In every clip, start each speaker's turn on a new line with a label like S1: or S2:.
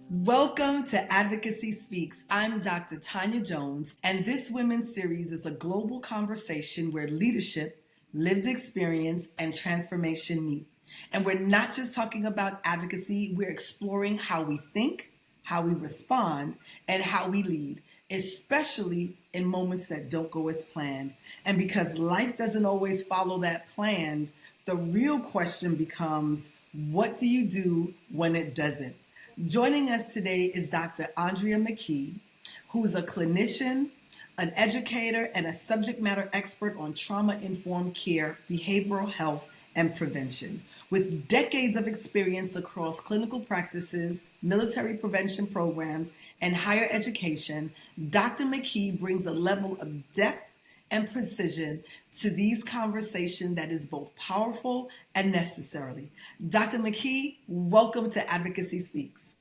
S1: Welcome to Advocacy Speaks. I'm Dr. Tanya Jones, and this Women's Series is a global conversation where leadership, lived experience, and transformation meet. And we're not just talking about advocacy, we're exploring how we think, how we respond, and how we lead, especially in moments that don't go as planned. And because life doesn't always follow that plan, the real question becomes, what do you do when it doesn't? Joining us today is Dr. Andrea McKie, who's a clinician, an educator, and a subject matter expert on trauma-informed care, behavioral health, and prevention. With decades of experience across clinical practices, military prevention programs, and higher education, Dr. McKie brings a level of depth and precision to these conversations that is both powerful and necessary. Dr. McKie, welcome to Advocacy Speaks.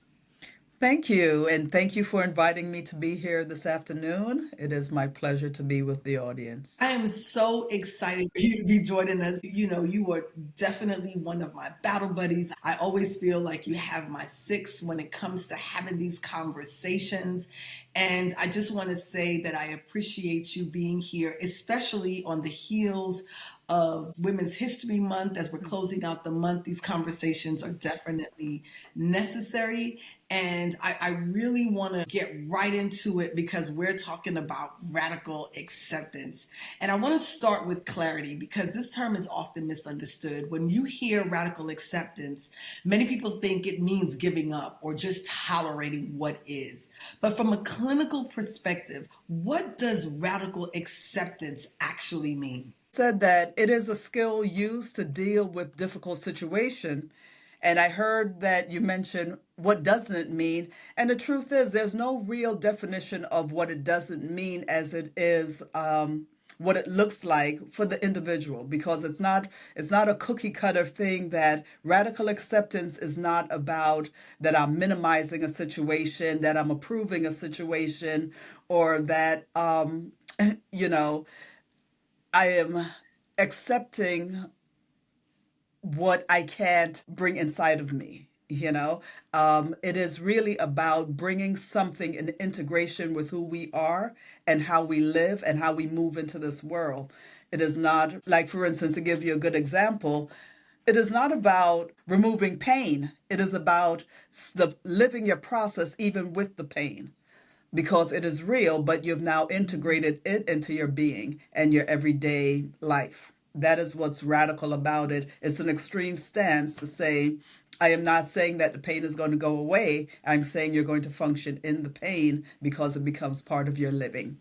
S2: Thank you, and thank you for inviting me to be here this afternoon. It is my pleasure to be with the audience.
S1: I am so excited for you to be joining us. You know, you were definitely one of my battle buddies. I always feel like you have my six when it comes to having these conversations. And I just want to say that I appreciate you being here, especially on the heels of Women's History Month. As we're closing out the month, these conversations are definitely necessary. And I really want to get right into it because we're talking about radical acceptance. And I want to start with clarity because this term is often misunderstood. When you hear radical acceptance, many people think it means giving up or just tolerating what is. But from a clinical perspective, what does radical acceptance actually mean?
S2: Said that it is a skill used to deal with difficult situation. And I heard that you mentioned what doesn't it mean. And the truth is, there's no real definition of what it doesn't mean as it is what it looks like for the individual, because it's not a cookie cutter thing. That radical acceptance is not about that I'm minimizing a situation, that I'm approving a situation, or that you know I am accepting what I can't bring inside of me. It is really about bringing something in integration with who we are and how we live and how we move into this world. It is not like, for instance, to give you a good example, it is not about removing pain. It is about the living your process even with the pain, because it is real, but you've now integrated it into your being and your everyday life. That is what's radical about it. It's an extreme stance to say, I am not saying that the pain is going to go away. I'm saying you're going to function in the pain because it becomes part of your living.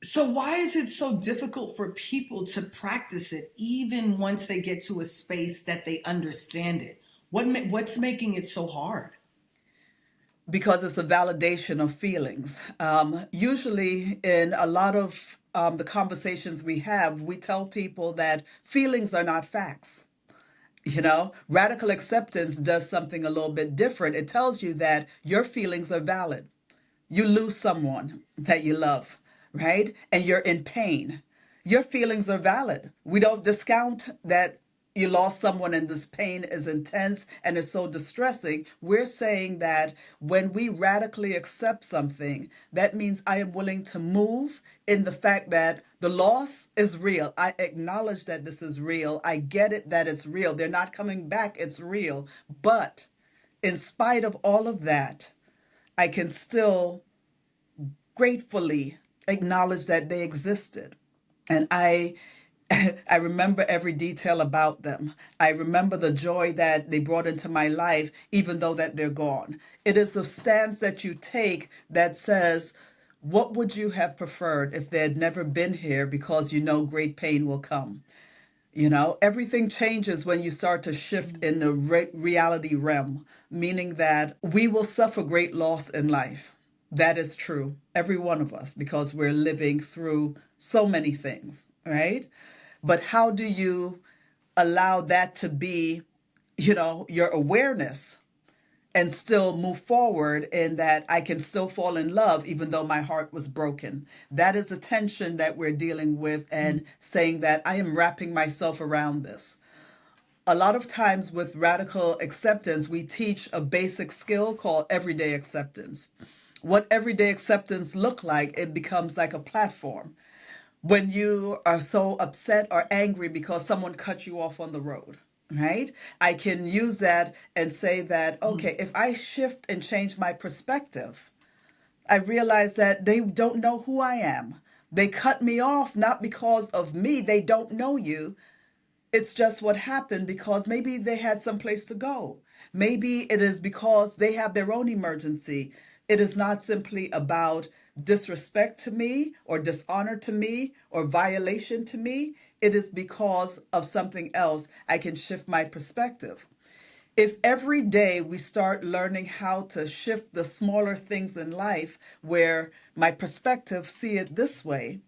S1: So why is it so difficult for people to practice it even once they get to a space that they understand it? What's making it so hard?
S2: Because it's a validation of feelings. Usually, in a lot of the conversations we have, we tell people that feelings are not facts. Radical acceptance does something a little bit different. It tells you that your feelings are valid. You lose someone that you love, right? And you're in pain. Your feelings are valid. We don't discount that you lost someone and this pain is intense and is so distressing. We're saying that when we radically accept something, that means I am willing to move in the fact that the loss is real. I acknowledge that this is real. I get it that it's real. They're not coming back. It's real. But in spite of all of that, I can still gratefully acknowledge that they existed. And I remember every detail about them. I remember the joy that they brought into my life, even though that they're gone. It is a stance that you take that says, what would you have preferred if they had never been here, because you know great pain will come. Everything changes when you start to shift in the reality realm, meaning that we will suffer great loss in life. That is true, every one of us, because we're living through so many things, right? But how do you allow that to be, your awareness, and still move forward in that I can still fall in love even though my heart was broken? That is the tension that we're dealing with, and saying that I am wrapping myself around this. A lot of times with radical acceptance, we teach a basic skill called everyday acceptance. What everyday acceptance look like, it becomes like a platform. When you are so upset or angry because someone cut you off on the road, right? I can use that and say that, okay, if I shift and change my perspective, I realize that they don't know who I am. They cut me off not because of me, they don't know you. It's just what happened because maybe they had someplace to go. Maybe it is because they have their own emergency. It is not simply about disrespect to me or dishonor to me or violation to me. It is because of something else. I can shift my perspective. If every day we start learning how to shift the smaller things in life where my perspective see it this way,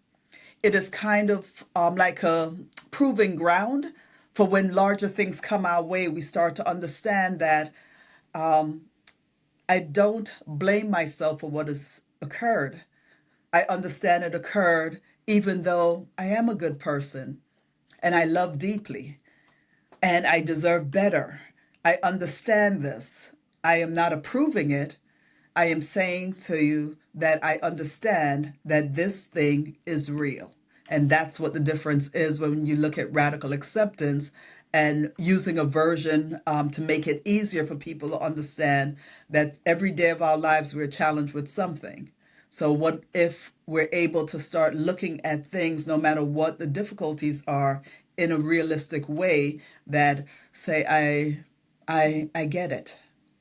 S2: it is kind of like a proving ground for when larger things come our way. We start to understand that I don't blame myself for what has occurred. I understand it occurred even though I am a good person and I love deeply and I deserve better. I understand this. I am not approving it. I am saying to you that I understand that this thing is real. And that's what the difference is when you look at radical acceptance and using a version to make it easier for people to understand that every day of our lives we're challenged with something. So, what if we're able to start looking at things, no matter what the difficulties are, in a realistic way that say, I get it.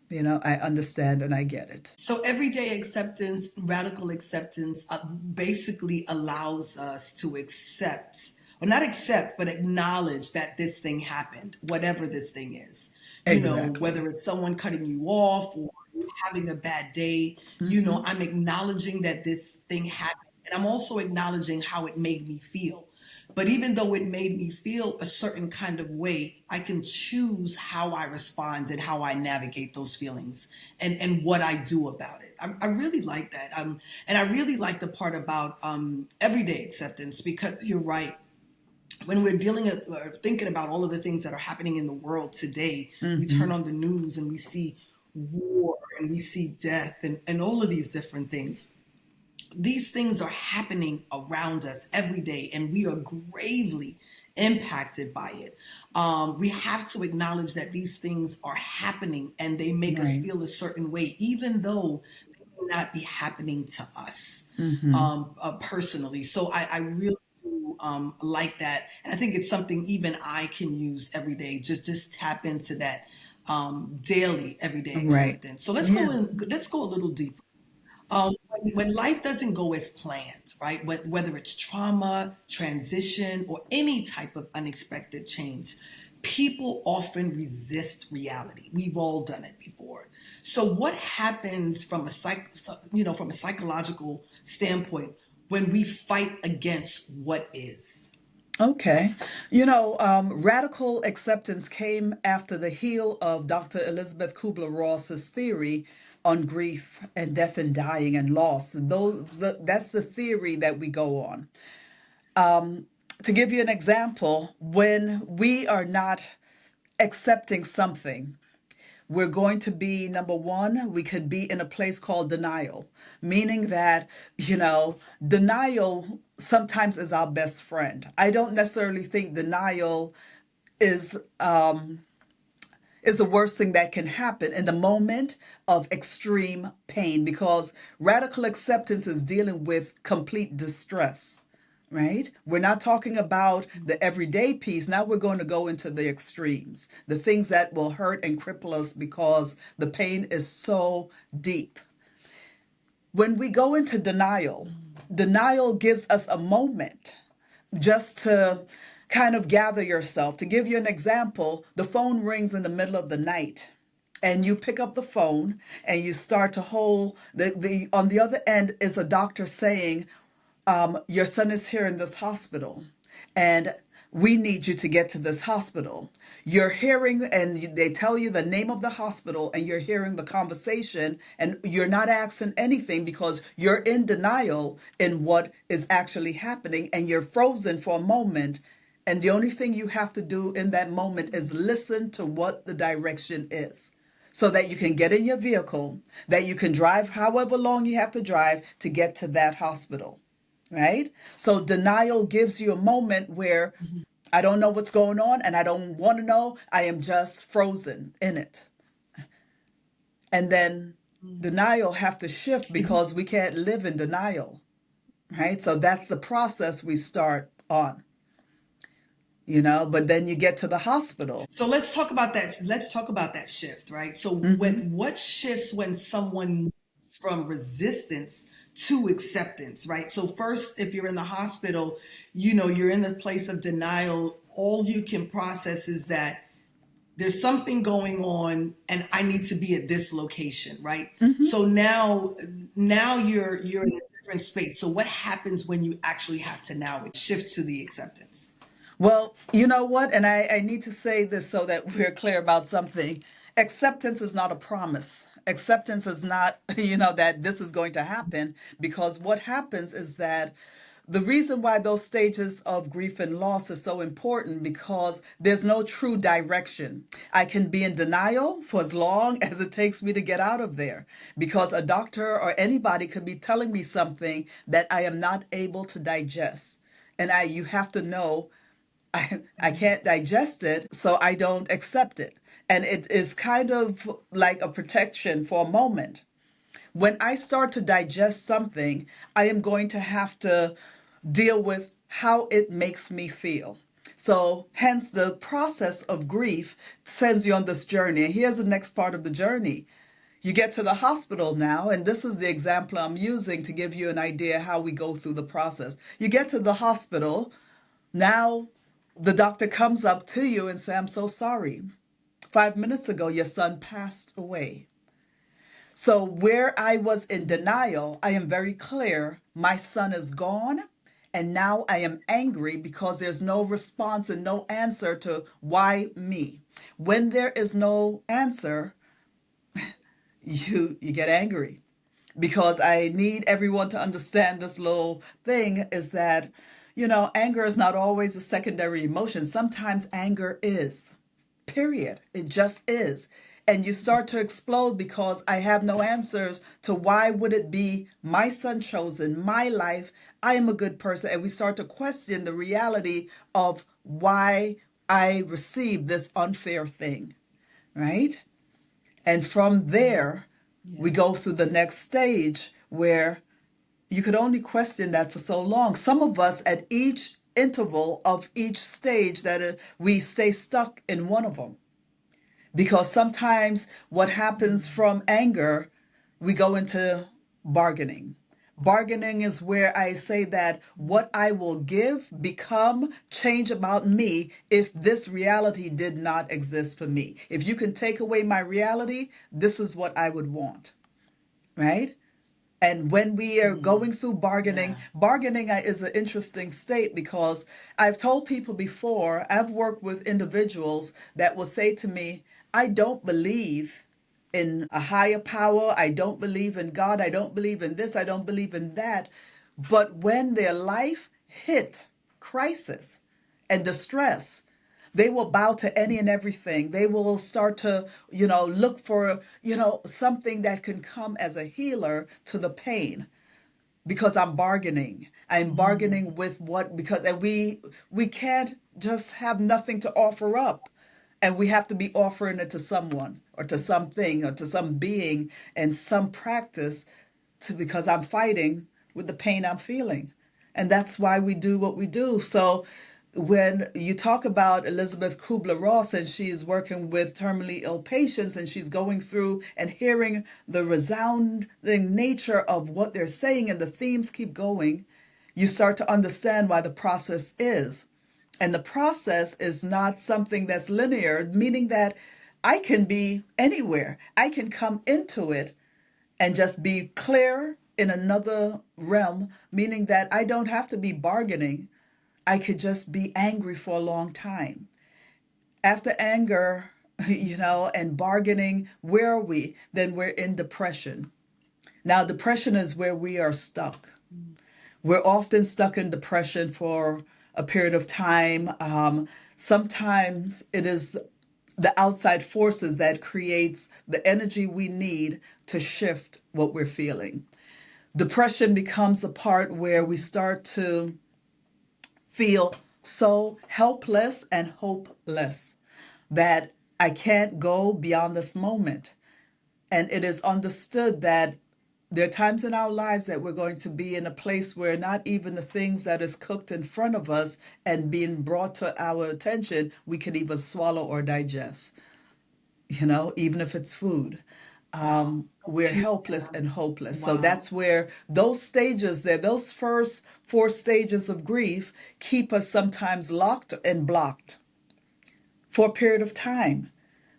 S2: You know, I understand and I get it.
S1: So everyday acceptance, radical acceptance, basically allows us to accept, or not accept, but acknowledge that this thing happened, whatever this thing is. You know,
S2: Exactly.
S1: whether it's someone cutting you off or you're having a bad day, you know,
S2: Hmm.
S1: I'm acknowledging that this thing happened. And I'm also acknowledging how it made me feel. But even though it made me feel a certain kind of way, I can choose how I respond and how I navigate those feelings and what I do about it. I really like that. And I really like the part about everyday acceptance because you're right. When we're dealing or thinking about all of the things that are happening in the world today, we turn
S2: Hmm.
S1: on the news and we see war and we see death and all of these different things. These things are happening around us every day, and we are gravely impacted by it. We have to acknowledge that these things are happening and they make us
S2: Right.
S1: feel a certain way, even though they may not be happening to us
S2: Hmm.
S1: personally. So I really do like that. And I think it's something even I can use every day. Just tap into that daily, everyday
S2: Right.
S1: acceptance. So let's go
S2: Yeah.
S1: in, let's go a little deeper. When life doesn't go as planned, right? Whether it's trauma, transition, or any type of unexpected change, people often resist reality. We've all done it before. So, what happens from from a psychological standpoint when we fight against what is?
S2: Okay. Radical acceptance came after the heel of Dr. Elizabeth Kubler-Ross's theory on grief and death and dying and loss. That's the theory that we go on. To give you an example, when we are not accepting something, we're going to be number one, we could be in a place called denial, meaning that, denial sometimes is our best friend. I don't necessarily think denial is is the worst thing that can happen in the moment of extreme pain because radical acceptance is dealing with complete distress, right? We're not talking about the everyday piece. Now we're going to go into the extremes, the things that will hurt and cripple us because the pain is so deep. When we go into denial, denial gives us a moment just to kind of gather yourself. To give you an example, the phone rings in the middle of the night and you pick up the phone and you start to hold the on the other end is a doctor saying, your son is here in this hospital and we need you to get to this hospital. You're hearing, and they tell you the name of the hospital, and you're hearing the conversation, and you're not asking anything because you're in denial in what is actually happening, and you're frozen for a moment And the only thing you have to do in that moment is listen to what the direction is so that you can get in your vehicle, that you can drive however long you have to drive to get to that hospital, right? So denial gives you a moment where I don't know what's going on and I don't want to know. I am just frozen in it. And then denial have to shift because we can't live in denial, right? So that's the process we start on, but then you get to the hospital.
S1: So let's talk about that. Let's talk about that shift, right? So
S2: Hmm.
S1: what shifts when someone moves from resistance to acceptance, right? So first, if you're in the hospital, you're in the place of denial. All you can process is that there's something going on and I need to be at this location, right?
S2: Hmm.
S1: So now you're in a different space. So what happens when you actually have to now shift to the acceptance?
S2: Well, you know what? And I need to say this so that we're clear about something. Acceptance is not a promise. Acceptance is not, that this is going to happen, because what happens is that the reason why those stages of grief and loss is so important because there's no true direction. I can be in denial for as long as it takes me to get out of there because a doctor or anybody could be telling me something that I am not able to digest. And you have to know I can't digest it, so I don't accept it. And it is kind of like a protection for a moment. When I start to digest something, I am going to have to deal with how it makes me feel. So, hence, the process of grief sends you on this journey. And here's the next part of the journey. You get to the hospital now, and this is the example I'm using to give you an idea how we go through the process. You get to the hospital, now the doctor comes up to you and says, I'm so sorry. 5 minutes ago, your son passed away. So, where I was in denial, I am very clear my son is gone. And now I am angry because there's no response and no answer to why me. When there is no answer, you get angry because I need everyone to understand this little thing is that, anger is not always a secondary emotion. Sometimes anger is, period. It just is. And you start to explode because I have no answers to why would it be my son chosen, my life, I am a good person. And we start to question the reality of why I received this unfair thing, right? And from there, we
S1: Yeah.
S2: go through the next stage where you could only question that for so long. Some of us, at each interval of each stage, that we stay stuck in one of them. Because sometimes what happens from anger, we go into bargaining. Bargaining is where I say that what I will give, become, change about me if this reality did not exist for me. If you can take away my reality, this is what I would want, right? And when we are going through bargaining,
S1: Yeah.
S2: bargaining is an interesting state because I've told people before, I've worked with individuals that will say to me, I don't believe in a higher power. I don't believe in God. I don't believe in this. I don't believe in that. But when their life hit crisis and distress, they will bow to any and everything. They will start to, look for, something that can come as a healer to the pain because I'm bargaining. I'm bargaining with what because and we can't just have nothing to offer up. And we have to be offering it to someone or to something or to some being and some practice to because I'm fighting with the pain I'm feeling. And that's why we do what we do. So when you talk about Elizabeth Kubler-Ross and she is working with terminally ill patients and she's going through and hearing the resounding nature of what they're saying and the themes keep going, you start to understand why the process is. And the process is not something that's linear, meaning that I can be anywhere. I can come into it and just be clear in another realm, meaning that I don't have to be bargaining. I could just be angry for a long time. After anger, and bargaining, where are we? Then we're in depression. Now, depression is where we are stuck. We're often stuck in depression for a period of time. Sometimes it is the outside forces that creates the energy we need to shift what we're feeling. Depression becomes a part where we start to feel so helpless and hopeless that I can't go beyond this moment. And it is understood that there are times in our lives that we're going to be in a place where not even the things that is cooked in front of us and being brought to our attention, we can even swallow or digest, even if it's food.
S1: Wow.
S2: We're
S1: Okay.
S2: helpless and hopeless. So
S1: Wow.
S2: that's where those stages there, those first four stages of grief, keep us sometimes locked and blocked for a period of time.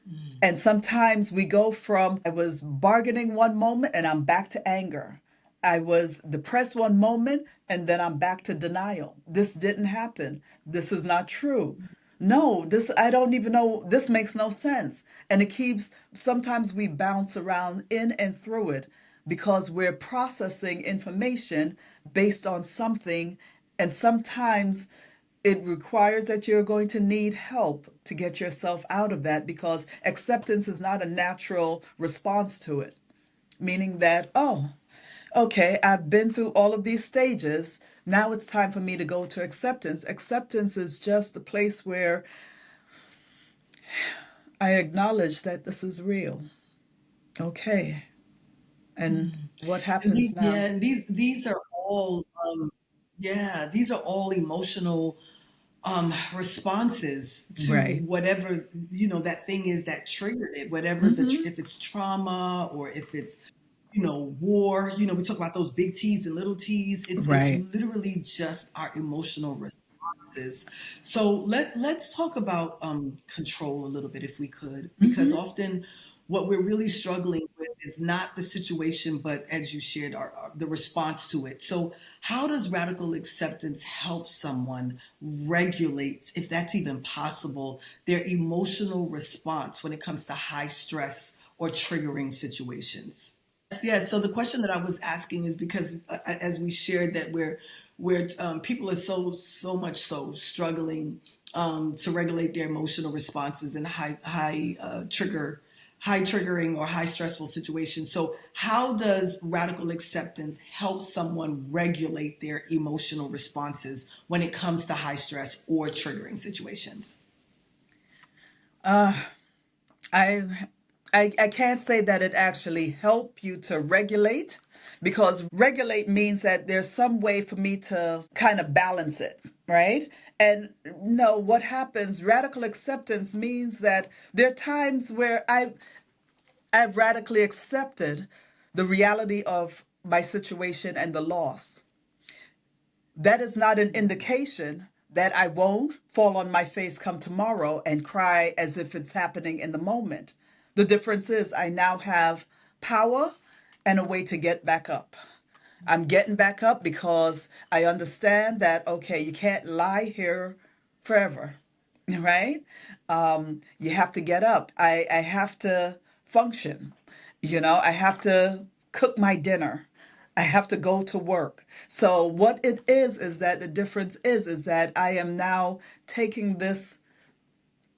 S1: Mm.
S2: And sometimes we go from, I was bargaining one moment and I'm back to anger. I was depressed one moment and then I'm back to denial. This didn't happen. This is not true. No, this, I don't even know, this makes no sense. And it keeps, sometimes we bounce around in and through it because we're processing information based on something. And sometimes it requires that you're going to need help to get yourself out of that because acceptance is not a natural response to it. Meaning that, oh, okay, I've been through all of these stages. Now it's time for me to go to acceptance. Acceptance is just the place where I acknowledge that this is real. Okay. And
S1: Mm.
S2: what
S1: And
S2: happens now?
S1: these are all these are all emotional responses to
S2: Right.
S1: whatever that thing is that triggered it, whatever
S2: Mm-hmm.
S1: if it's trauma or if it's war. We talk about those big T's and little T's. It's
S2: Right.
S1: literally just our emotional responses. So let's talk about control a little bit if we could, because
S2: Mm-hmm.
S1: often what we're really struggling with is not the situation, but as you shared, the response to it. So how does radical acceptance help someone regulate, if that's even possible, their emotional response when it comes to high stress or triggering situations? Yes. So the question that I was asking is because as we shared that we're people are so much so struggling to regulate their emotional responses in high triggering or high stressful situations. So how does radical acceptance help someone regulate their emotional responses when it comes to high stress or triggering situations?
S2: Uh, I, I can't say that it actually helped you to regulate because regulate means that there's some way for me to kind of balance it, right? And no, what happens, radical acceptance means that there are times where I've radically accepted the reality of my situation and the loss. That is not an indication that I won't fall on my face come tomorrow and cry as if it's happening in the moment. The difference is I now have power and a way to get back up. I'm getting back up because I understand that, okay, you can't lie here forever, right? You have to get up. I have to function. I have to cook my dinner. I have to go to work. So what it is that the difference is that I am now taking this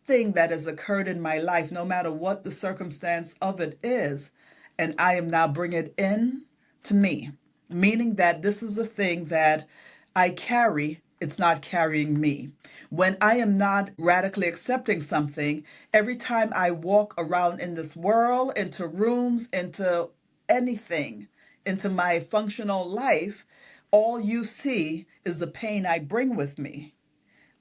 S2: thing that has occurred in my life, no matter what the circumstance of it is, and I am now bringing it in to me, meaning that this is a thing that I carry. It's not carrying me. When I am not radically accepting something, every time I walk around in this world, into rooms, into anything, into my functional life, all you see is the pain I bring with me.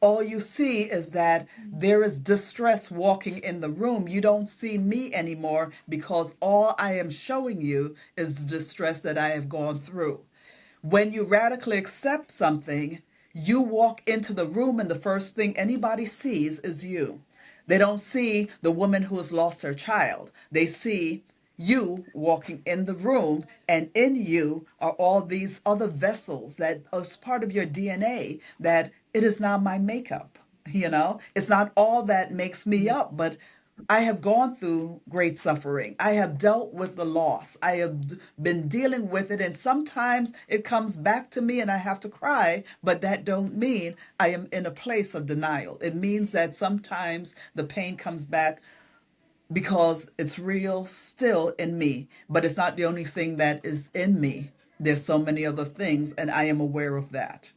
S2: All you see is that there is distress walking in the room. You don't see me anymore because all I am showing you is the distress that I have gone through. When you radically accept something, you walk into the room and the first thing anybody sees is you. They don't see the woman who has lost her child. They see you walking in the room, and in you are all these other vessels that is part of your DNA that it is not my makeup. It's not all that makes me up, but I have gone through great suffering. I have dealt with the loss. I have been dealing with it, and sometimes it comes back to me and I have to cry, but that don't mean I am in a place of denial. It means that sometimes the pain comes back because it's real still in me, but it's not the only thing that is in me. There's so many other things, and I am aware of that.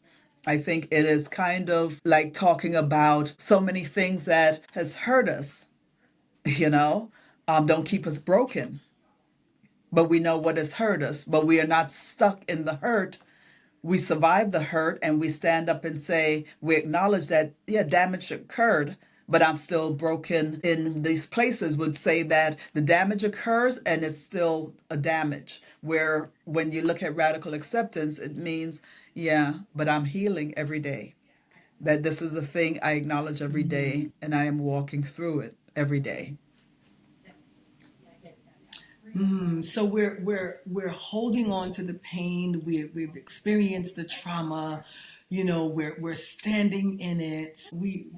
S2: I think it is kind of like talking about so many things that has hurt us, you know, don't keep us broken, but we know what has hurt us, but we are not stuck in the hurt. We survive the hurt and we stand up and say, we acknowledge that, yeah, damage occurred, but I'm still broken. In these places would say that the damage occurs and it's still a damage. Where when you look at radical acceptance, it means, yeah, but I'm healing every day. That this is a thing I acknowledge every day and I am walking through it every day.
S1: So we're holding on to the pain. We've experienced the trauma. You know, we're standing in it. We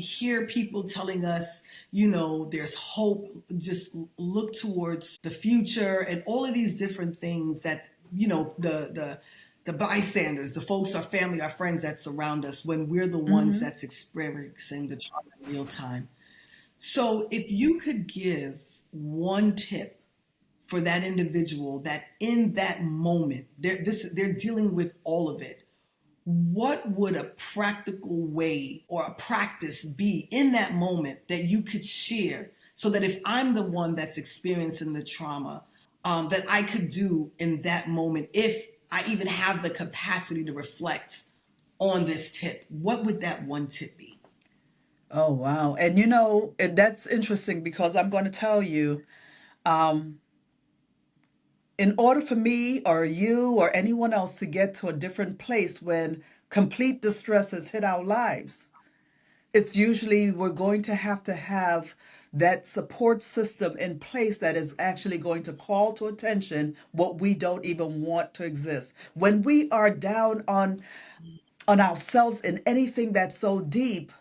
S1: hear people telling us, you know, there's hope. Just look towards the future, and all of these different things that, you know, the bystanders, the folks, our family, our friends that surround us, when we're the ones
S2: Mm-hmm.
S1: that's experiencing the trauma in real time. So if you could give one tip for that individual that in that moment they're dealing with all of it, what would a practical way or a practice be in that moment that you could share, so that if I'm the one that's experiencing the trauma, that I could do in that moment, if I even have the capacity to reflect on this tip? What would that one tip be?
S2: Oh, wow. And that's interesting because I'm going to tell you, um, in order for me or you or anyone else to get to a different place when complete distress has hit our lives, it's usually we're going to have that support system in place that is actually going to call to attention what we don't even want to exist. When we are down on ourselves in anything that's so deep,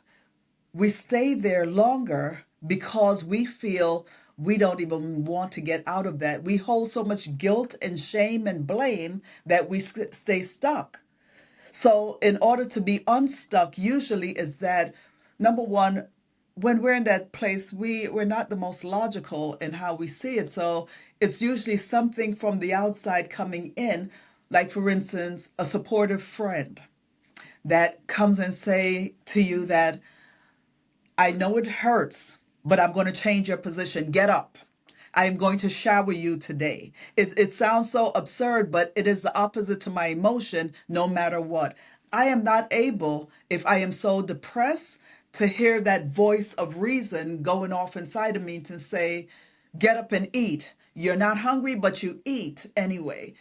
S2: we stay there longer because we feel we don't even want to get out of that. We hold so much guilt and shame and blame that we stay stuck. So, in order to be unstuck, usually is that number one, when we're in that place, we're not the most logical in how we see it. So, it's usually something from the outside coming in, like for instance, a supportive friend that comes and say to you that I know it hurts, but I'm going to change your position. Get up. I am going to shower you today. It sounds so absurd, but it is the opposite to my emotion no matter what. I am not able, if I am so depressed, to hear that voice of reason going off inside of me to say, get up and eat. You're not hungry, but you eat anyway.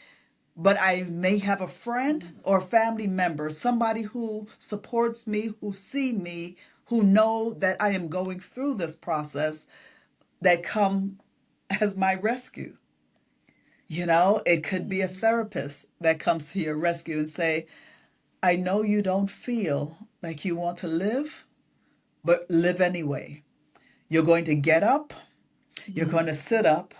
S2: But I may have a friend or family member, somebody who supports me, who see me, who know that I am going through this process, that come as my rescue. It could be a therapist that comes to your rescue and say, I know you don't feel like you want to live, but live anyway. You're going to get up, you're going to sit up,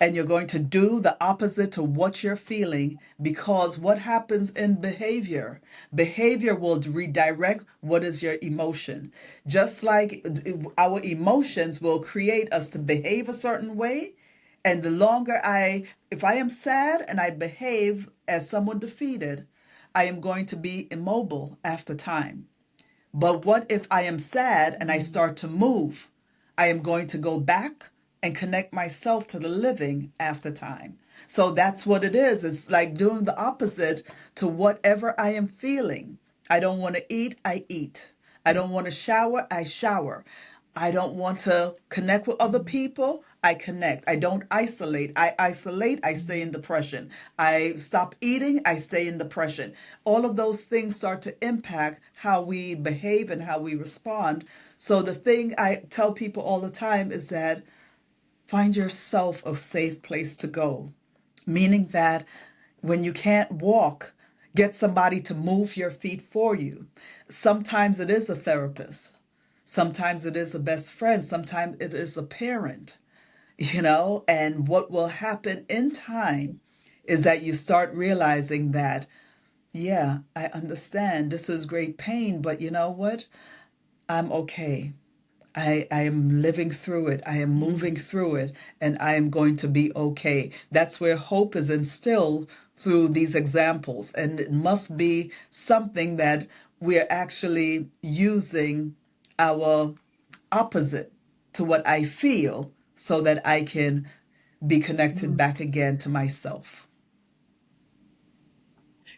S2: and you're going to do the opposite to what you're feeling, because what happens in behavior will redirect what is your emotion. Just like our emotions will create us to behave a certain way, and the longer if I am sad and I behave as someone defeated, I am going to be immobile after time. But what if I am sad and I start to move? I am going to go back and connect myself to the living after time. So that's what it is. It's like doing the opposite to whatever I am feeling. I don't want to eat, I eat. I don't want to shower, I shower. I don't want to connect with other people, I connect. I don't isolate. I isolate, I stay in depression. I stop eating, I stay in depression. All of those things start to impact how we behave and how we respond. So the thing I tell people all the time is that find yourself a safe place to go, meaning that when you can't walk, get somebody to move your feet for you. Sometimes it is a therapist. Sometimes it is a best friend. Sometimes it is a parent, you know? And what will happen in time is that you start realizing that, yeah, I understand this is great pain, but you know what? I'm okay. I am living through it. I am moving through it, and I am going to be okay. That's where hope is instilled through these examples. And it must be something that we're actually using our opposite to what I feel so that I can be connected back again to myself.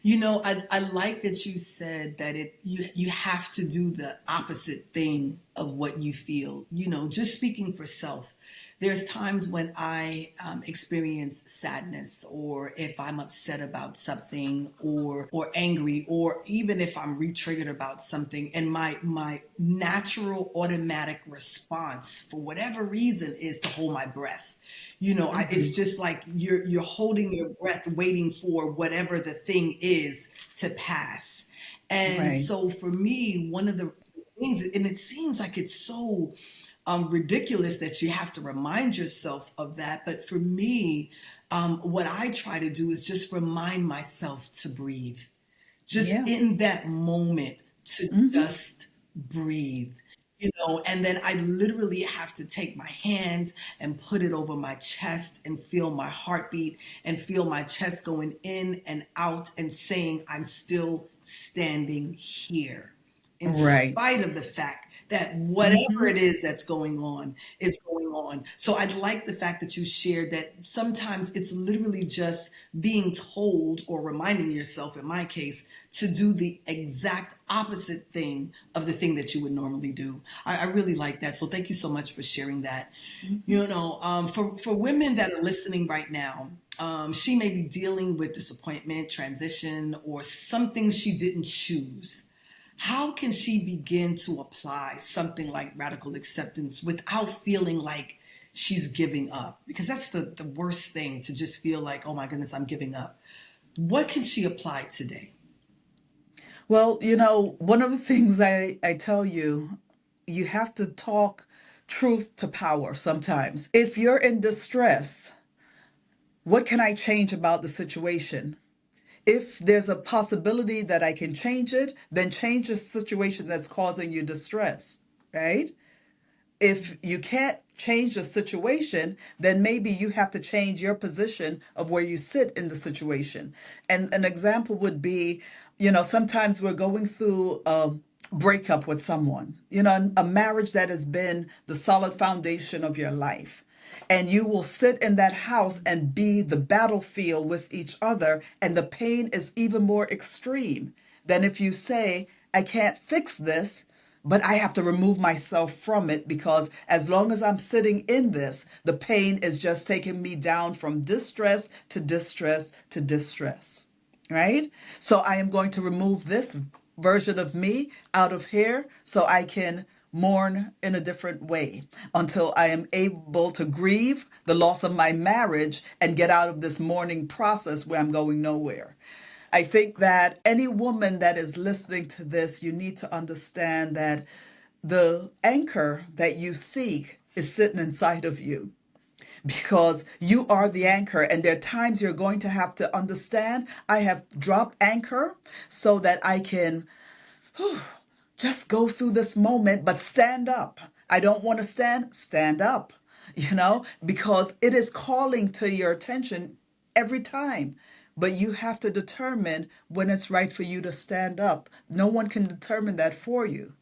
S1: You know, I like that you said that you have to do the opposite thing of what you feel. You know, just speaking for self, there's times when I experience sadness, or if I'm upset about something, or angry, or even if I'm re-triggered about something, and my natural automatic response for whatever reason is to hold my breath. You know, it's
S2: Hmm.
S1: just like you're holding your breath, waiting for whatever the thing is to pass. And
S2: Right.
S1: so for me, one of the things, and it seems like it's so ridiculous that you have to remind yourself of that, but for me, what I try to do is just remind myself to breathe, just
S2: Yeah.
S1: in that moment, to
S2: Hmm.
S1: just breathe. You know, and then I literally have to take my hand and put it over my chest and feel my heartbeat and feel my chest going in and out and saying, I'm still standing here, in
S2: Right.
S1: spite of the fact that whatever
S2: Hmm.
S1: it is that's going on is going on. So I like the fact that you shared that sometimes it's literally just being told, or reminding yourself, in my case, to do the exact opposite thing of the thing that you would normally do. I really like that. So thank you so much for sharing that.
S2: Hmm.
S1: You know, for women that are listening right now, she may be dealing with disappointment, transition, or something she didn't choose. How can she begin to apply something like radical acceptance without feeling like she's giving up? Because that's the worst thing, to just feel like, oh my goodness, I'm giving up. What can she apply today?
S2: Well, you know, one of the things I tell you, you have to talk truth to power sometimes. If you're in distress, what can I change about the situation? If there's a possibility that I can change it, then change the situation that's causing you distress, right? If you can't change the situation, then maybe you have to change your position of where you sit in the situation. And an example would be, you know, sometimes we're going through a breakup with someone, you know, a marriage that has been the solid foundation of your life. And you will sit in that house and be the battlefield with each other, and the pain is even more extreme than if you say, I can't fix this, but I have to remove myself from it, because as long as I'm sitting in this, the pain is just taking me down from distress to distress to distress, right? So I am going to remove this version of me out of here so I can mourn in a different way until I am able to grieve the loss of my marriage and get out of this mourning process where I'm going nowhere. I think that any woman that is listening to this, you need to understand that the anchor that you seek is sitting inside of you, because you are the anchor. And there are times you're going to have to understand, I have dropped anchor so that I can just go through this moment, but stand up. I don't want to stand up, you know, because it is calling to your attention every time. But you have to determine when it's right for you to stand up. No one can determine that for you.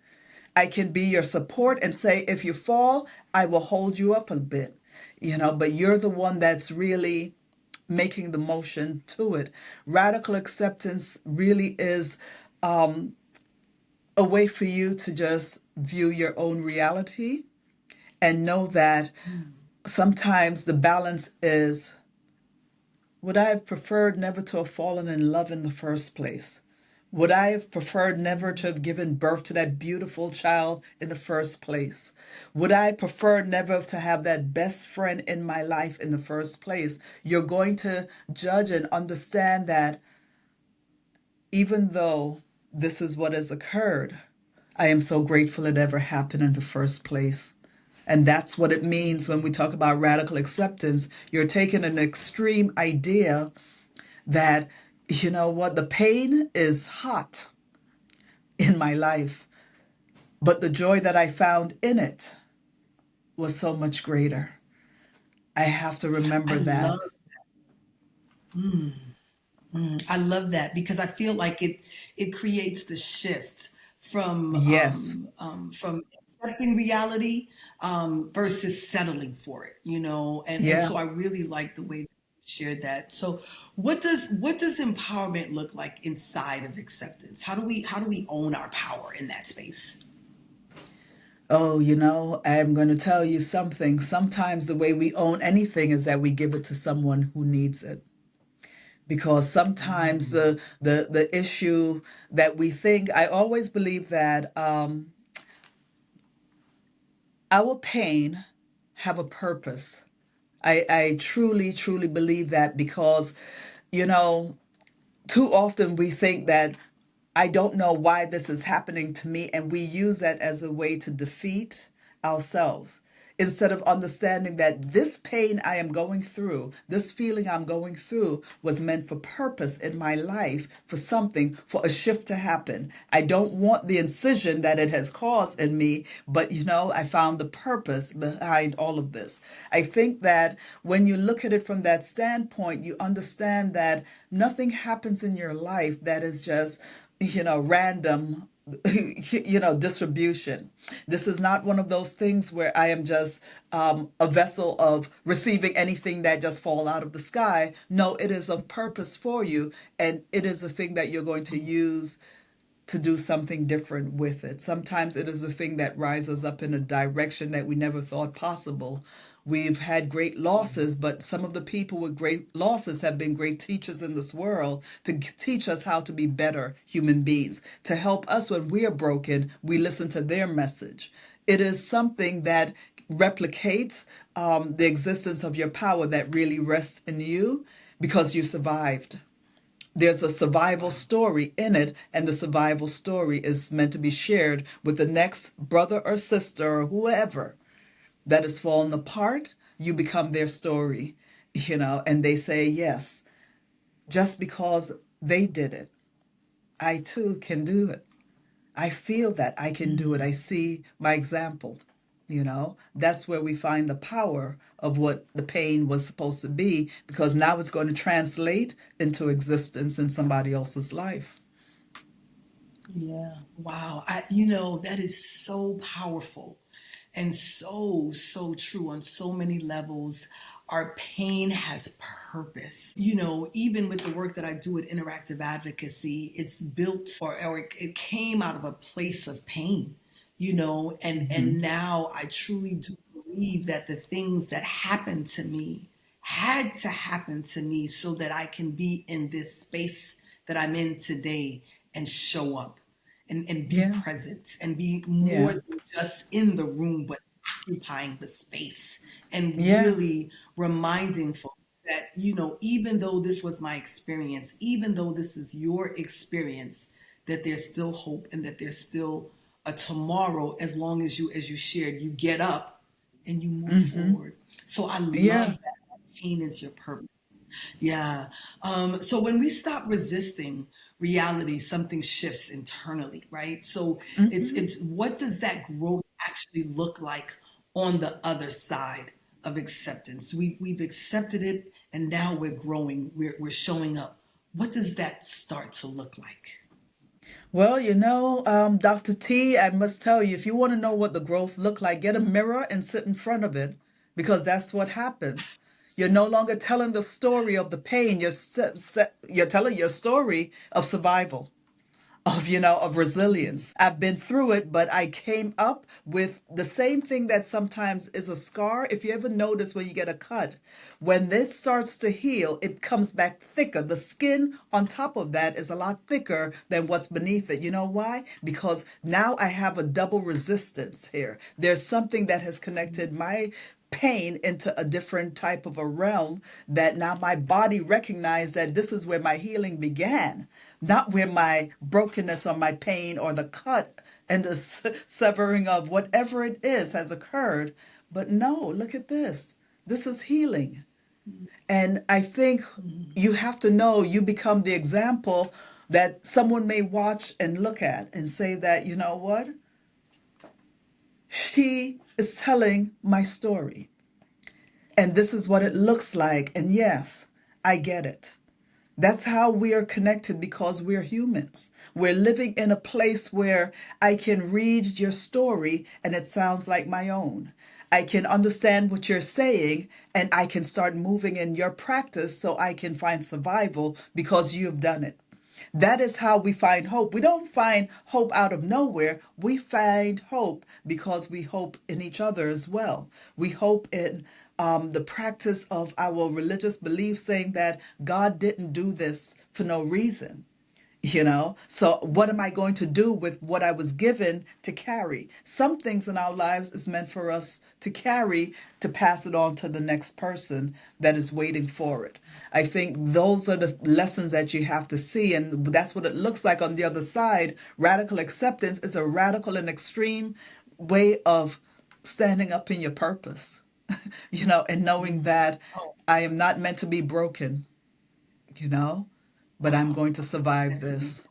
S2: I can be your support and say, if you fall, I will hold you up a bit, you know, but you're the one that's really making the motion to it. Radical acceptance really is a way for you to just view your own reality and know that sometimes the balance is, would I have preferred never to have fallen in love in the first place? Would I have preferred never to have given birth to that beautiful child in the first place? Would I prefer never to have that best friend in my life in the first place? You're going to judge and understand that even though this is what has occurred, I am so grateful it ever happened in the first place. And that's what it means when we talk about radical acceptance. You're taking an extreme idea that, you know what, the pain is hot in my life, but the joy that I found in it was so much greater. I have to
S1: I
S2: remember that.
S1: love I love that because I feel like it creates the shift
S2: Yes.
S1: from accepting reality versus settling for it, you know. And
S2: Yeah.
S1: so I really like the way that you shared that. So what does empowerment look like inside of acceptance? How do we own our power in that space?
S2: Oh, you know, I'm going to tell you something. Sometimes the way we own anything is that we give it to someone who needs it. Because sometimes
S1: Mm,
S2: the issue that we think, I always believe that our pain have a purpose. I truly, truly believe that because, you know, too often we think that I don't know why this is happening to me, and we use that as a way to defeat ourselves instead of understanding that this pain I am going through, this feeling I'm going through, was meant for purpose in my life, for something, for a shift to happen. I don't want the incision that it has caused in me, but you know, I found the purpose behind all of this. I think that when you look at it from that standpoint, you understand that nothing happens in your life that is just, you know, random, you know, distribution. This is not one of those things where I am just a vessel of receiving anything that just fall out of the sky. No, it is of purpose for you, and it is a thing that you're going to use to do something different with it. Sometimes it is a thing that rises up in a direction that we never thought possible. We've had great losses, but some of the people with great losses have been great teachers in this world to teach us how to be better human beings, to help us when we are broken, we listen to their message. It is something that replicates the existence of your power that really rests in you because you survived. There's a survival story in it, and the survival story is meant to be shared with the next brother or sister or whoever that has fallen apart. You become their story, you know, and they say, yes, just because they did it, I too can do it. I feel that I can do it. I see my example. You know, that's where we find the power of what the pain was supposed to be, because now it's going to translate into existence in somebody else's life.
S1: yeah. Wow. You know, that is so powerful and so true on so many levels. Our pain has purpose. You know, even with the work that I do at Interactive Advocacy, it's built or it came out of a place of pain, you know,
S2: Hmm.
S1: and now I truly do believe that the things that happened to me had to happen to me so that I can be in this space that I'm in today and show up and be
S2: Yeah,
S1: present and be more
S2: yeah,
S1: than just in the room, but occupying the space and
S2: yeah.
S1: really reminding folks that, you know, even though this was my experience, even though this is your experience, that there's still hope and that there's still a tomorrow as long as you shared, you get up and you move
S2: Hmm.
S1: forward. So I
S2: Yeah.
S1: love that. Pain is your purpose. Yeah. So when we stop resisting reality, something shifts internally, right? So
S2: Hmm.
S1: it's what does that growth actually look like on the other side of acceptance? We've accepted it, and now we're growing. We're showing up. What does that start to look like?
S2: Well, you know, Dr. T, I must tell you, if you want to know what the growth look like, get a mirror and sit in front of it, because that's what happens. You're no longer telling the story of the pain. You're telling your story of survival, of, you know, of resilience. I've been through it, but I came up with the same thing that sometimes is a scar. If you ever notice when you get a cut, when it starts to heal, it comes back thicker. The skin on top of that is a lot thicker than what's beneath it. You know why? Because now I have a double resistance here. There's something that has connected my pain into a different type of a realm, that now my body recognized that this is where my healing began, not where my brokenness or my pain or the cut and the severing of whatever it is has occurred. But no, look at this. This is healing. And I think you have to know you become the example that someone may watch and look at and say that, you know what? She is telling my story. And this is what it looks like. And yes, I get it. That's how we are connected, because we're humans. We're living in a place where I can read your story and it sounds like my own. I can understand what you're saying and I can start moving in your practice so I can find survival because you've done it. That is how we find hope. We don't find hope out of nowhere. We find hope because we hope in each other as well. We hope in the practice of our religious beliefs, saying that God didn't do this for no reason. So what am I going to do with what I was given to carry? Some things in our lives is meant for us to carry, to pass it on to the next person that is waiting for it. I think those are the lessons that you have to see, and that's what it looks like on the other side. Radical acceptance is a radical and extreme way of standing up in your purpose, and knowing that
S1: Oh,
S2: I am not meant to be broken, you know, but I'm
S1: wow.
S2: going to survive
S1: That's amazing.
S2: this.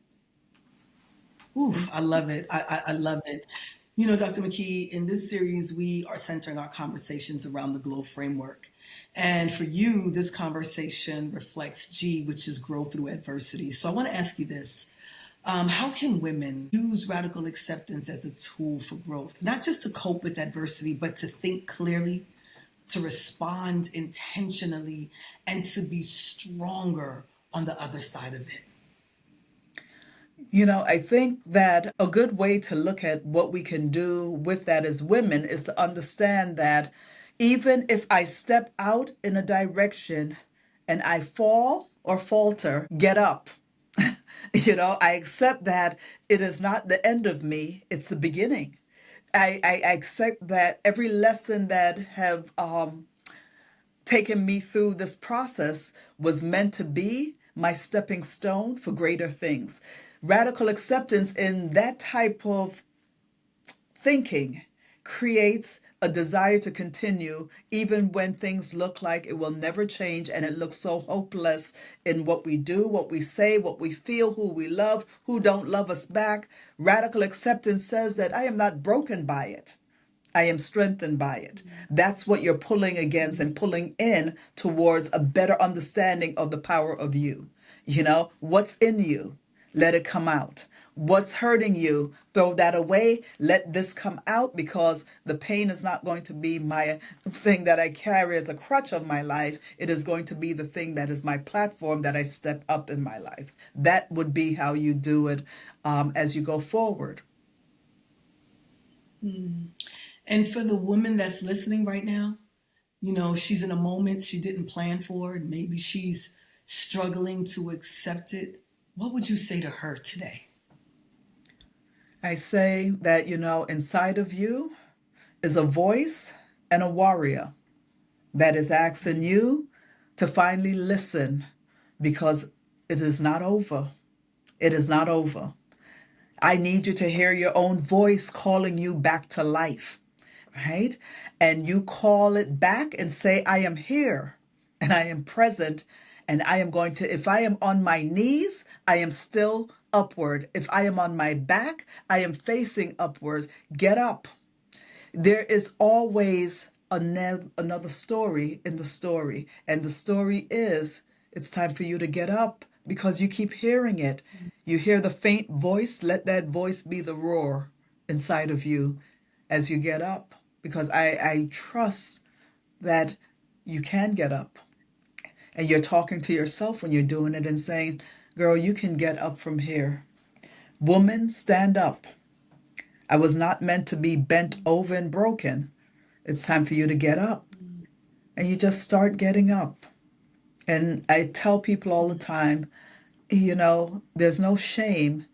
S1: Ooh, I love it. I love it. Dr. McKie, in this series, we are centering our conversations around the GLOW framework. And for you, this conversation reflects G, which is growth through adversity. So I want to ask you this. How can women use radical acceptance as a tool for growth, not just to cope with adversity, but to think clearly, to respond intentionally, and to be stronger on the other side of it?
S2: I think that a good way to look at what we can do with that as women is to understand that even if I step out in a direction and I fall or falter, get up. I accept that it is not the end of me, it's the beginning. I accept that every lesson that have taken me through this process was meant to be my stepping stone for greater things. Radical acceptance in that type of thinking creates a desire to continue even when things look like it will never change and it looks so hopeless in what we do, what we say, what we feel, who we love, who don't love us back. Radical acceptance says that I am not broken by it. I am strengthened by it. That's what you're pulling against and pulling in towards a better understanding of the power of you. What's in you, let it come out. What's hurting you, throw that away. Let this come out, because the pain is not going to be my thing that I carry as a crutch of my life. It is going to be the thing that is my platform that I step up in my life. That would be how you do it as you go forward.
S1: And for the woman that's listening right now, she's in a moment she didn't plan for, and maybe she's struggling to accept it. What would you say to her today?
S2: I say that, inside of you is a voice and a warrior that is asking you to finally listen, because it is not over. It is not over. I need you to hear your own voice calling you back to life, right? And you call it back and say, I am here and I am present. And I am going to, if I am on my knees, I am still upward. If I am on my back, I am facing upwards. Get up. There is always another story in the story. And the story is, it's time for you to get up, because you keep hearing it. You hear the faint voice, let that voice be the roar inside of you as you get up. Because I trust that you can get up. And you're talking to yourself when you're doing it and saying, girl, you can get up from here. Woman, stand up. I was not meant to be bent over and broken. It's time for you to get up. And you just start getting up. And I tell people all the time, there's no shame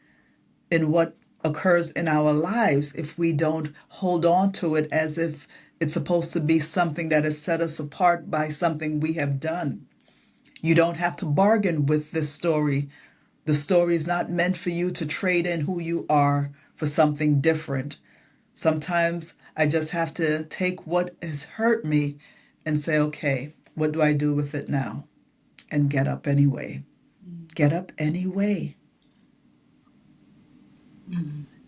S2: in what occurs in our lives if we don't hold on to it as if It's supposed to be something that has set us apart by something we have done. You don't have to bargain with this story. The story is not meant for you to trade in who you are for something different. Sometimes I just have to take what has hurt me and say, okay, what do I do with it now? And get up anyway. Get up anyway.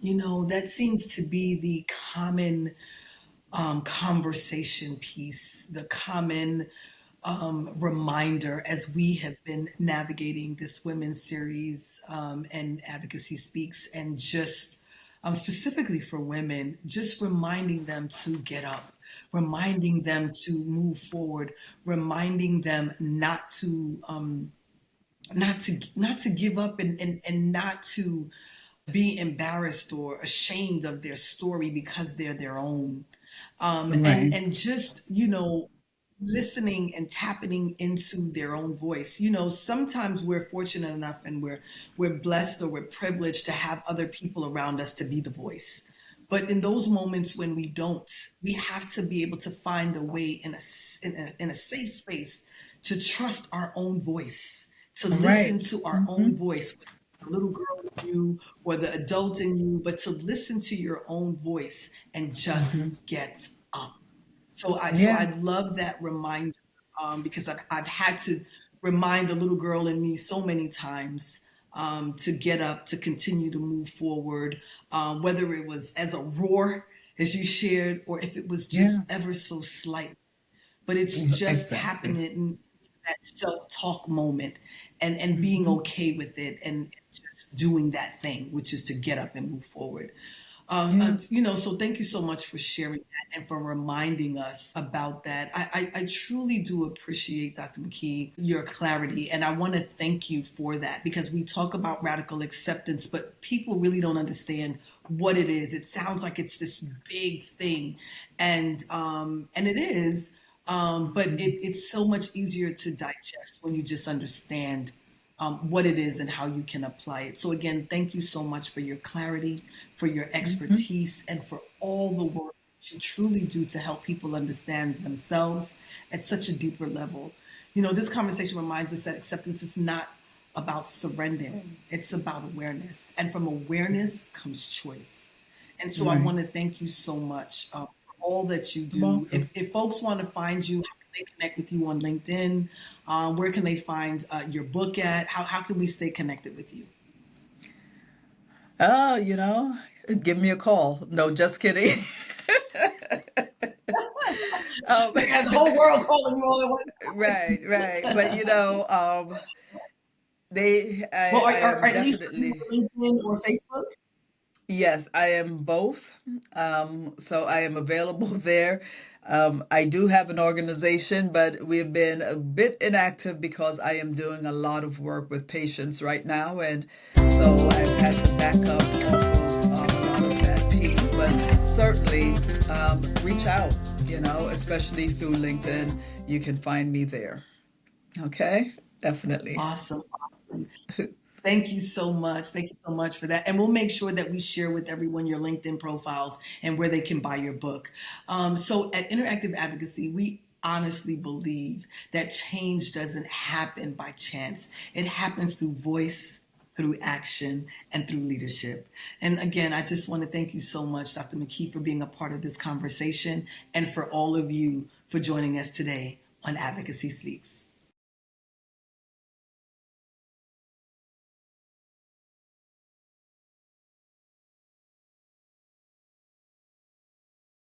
S1: You know, that seems to be the common conversation piece, the common reminder as we have been navigating this women's series and Advocacy Speaks, and just specifically for women, just reminding them to get up, reminding them to move forward, reminding them not to give up, and not to be embarrassed or ashamed of their story because they're their own.
S2: Right.
S1: And just, you know, listening and tapping into their own voice. You know, sometimes we're fortunate enough and we're blessed or we're privileged to have other people around us to be the voice. But in those moments when we don't, we have to be able to find a way in a safe space to trust our own voice, to listen
S2: Right.
S1: to our
S2: Mm-hmm.
S1: own voice, the little girl in you or the adult in you, but to listen to your own voice and just
S2: Mm-hmm.
S1: get up. So I
S2: Yeah.
S1: love that reminder, because I've had to remind the little girl in me so many times, to get up, to continue to move forward, whether it was as a roar, as you shared, or if it was
S2: Yeah.
S1: just ever so slight. But it's just tapping
S2: Exactly.
S1: it in that self-talk moment, and being
S2: Mm-hmm.
S1: okay with it, and just doing that thing, which is to get up and move forward.
S2: Yeah.
S1: You know, so thank you so much for sharing that and for reminding us about that. I truly do appreciate, Dr. McKie, your clarity. And I want to thank you for that, because we talk about radical acceptance, but people really don't understand what it is. It sounds like it's this big thing. And it is. But
S2: Mm-hmm.
S1: it's so much easier to digest when you just understand what it is and how you can apply it. So, again, thank you so much for your clarity, for your
S2: Mm-hmm.
S1: expertise, and for all the work that you truly do to help people understand themselves at such a deeper level. You know, this conversation reminds us that acceptance is not about surrendering, it's about awareness. And from awareness comes choice. And so I
S2: Right.
S1: want to thank you so much for all that you do.
S2: Welcome.
S1: If folks want to find you, how can they connect with you on LinkedIn? Where can they find your book at? How can we stay connected with you?
S2: Oh, give me a call. No, just kidding. um,
S1: Like, has the whole world calling you all at once?
S2: right, right. But
S1: Well,
S2: I
S1: or
S2: am
S1: at least are you
S2: definitely.
S1: on LinkedIn or Facebook?
S2: Yes, I am both. So I am available there. I do have an organization, but we've been a bit inactive because I am doing a lot of work with patients right now. And so I've had to back up off of a lot of that piece. But certainly reach out, especially through LinkedIn. You can find me there. Okay? Definitely.
S1: Awesome. Awesome. Thank you so much. Thank you so much for that. And we'll make sure that we share with everyone your LinkedIn profiles and where they can buy your book. So at Interactive Advocacy, we honestly believe that change doesn't happen by chance. It happens through voice, through action, and through leadership. And again, I just want to thank you so much, Dr. McKie, for being a part of this conversation, and for all of you for joining us today on Advocacy Speaks.